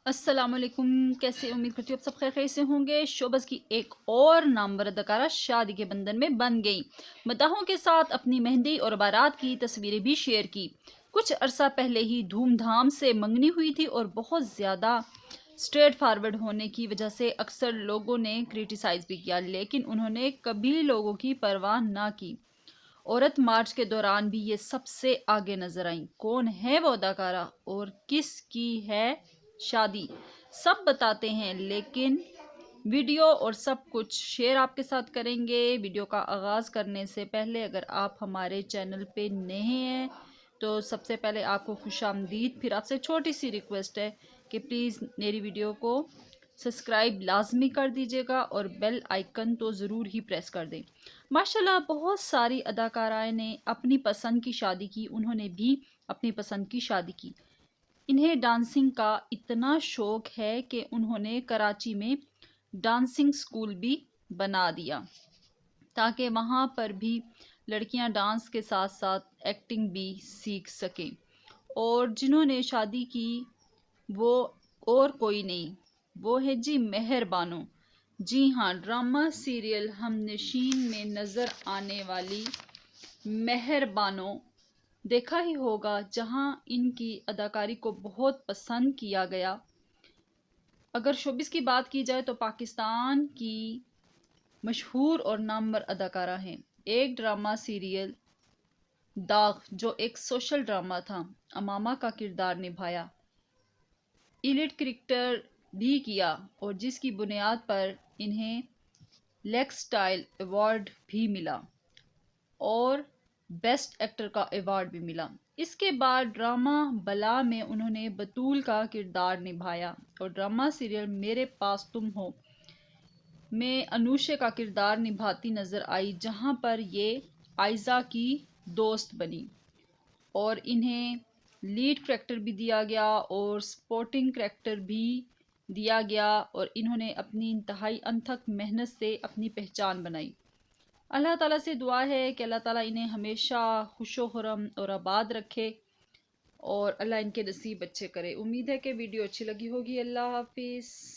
السلام علیکم، کیسے؟ امید کرتی ہوں آپ سب خیر خیر سے ہوں گے۔ شوبز کی ایک اور نامور اداکارہ شادی کے بندھن میں بندھ گئی، مداحوں کے ساتھ اپنی مہندی اور بارات کی تصویریں بھی شیئر کی۔ کچھ عرصہ پہلے ہی دھوم دھام سے منگنی ہوئی تھی اور بہت زیادہ اسٹریٹ فارورڈ ہونے کی وجہ سے اکثر لوگوں نے کریٹیسائز بھی کیا، لیکن انہوں نے کبھی لوگوں کی پرواہ نہ کی۔ عورت مارچ کے دوران بھی یہ سب سے آگے نظر آئیں۔ کون ہے وہ اداکارہ اور کس کی ہے شادی، سب بتاتے ہیں، لیکن ویڈیو اور سب کچھ شیئر آپ کے ساتھ کریں گے۔ ویڈیو کا آغاز کرنے سے پہلے اگر آپ ہمارے چینل پہ نئے ہیں تو سب سے پہلے آپ کو خوش آمدید۔ پھر آپ سے چھوٹی سی ریکویسٹ ہے کہ پلیز میری ویڈیو کو سبسکرائب لازمی کر دیجیے گا اور بیل آئیکن تو ضرور ہی پریس کر دیں۔ ماشاءاللہ بہت ساری اداکارائیں نے اپنی پسند کی شادی کی، انہوں نے بھی اپنی پسند کی شادی کی۔ انہیں ڈانسنگ کا اتنا شوق ہے کہ انہوں نے کراچی میں ڈانسنگ سکول بھی بنا دیا تاکہ وہاں پر بھی لڑکیاں ڈانس کے ساتھ ساتھ ایکٹنگ بھی سیکھ سکیں۔ اور جنہوں نے شادی کی وہ اور کوئی نہیں، وہ ہے جی مہر بانو۔ جی ہاں، ڈرامہ سیریل ہم نشین میں نظر آنے والی مہر بانو دیکھا ہی ہوگا، جہاں ان کی اداکاری کو بہت پسند کیا گیا۔ اگر شوبز کی بات کی جائے تو پاکستان کی مشہور اور نامور اداکارہ ہیں۔ ایک ڈرامہ سیریل داغ جو ایک سوشل ڈرامہ تھا، امامہ کا کردار نبھایا، ایلیٹ کرکٹر بھی کیا اور جس کی بنیاد پر انہیں لیکس اسٹائل ایوارڈ بھی ملا اور بیسٹ ایکٹر کا ایوارڈ بھی ملا۔ اس کے بعد ڈرامہ بلا میں انہوں نے بطول کا کردار نبھایا اور ڈرامہ سیریل میرے پاس تم ہو میں انوشے کا کردار نبھاتی نظر آئی، جہاں پر یہ آئزہ کی دوست بنی اور انہیں لیڈ کریکٹر بھی دیا گیا اور سپورٹنگ کریکٹر بھی دیا گیا اور انہوں نے اپنی انتہائی انتھک محنت سے اپنی پہچان بنائی۔ اللہ تعالیٰ سے دعا ہے کہ اللہ تعالیٰ انہیں ہمیشہ خوش و خرم اور آباد رکھے اور اللہ ان کے نصیب اچھے کرے۔ امید ہے کہ ویڈیو اچھی لگی ہوگی۔ اللہ حافظ۔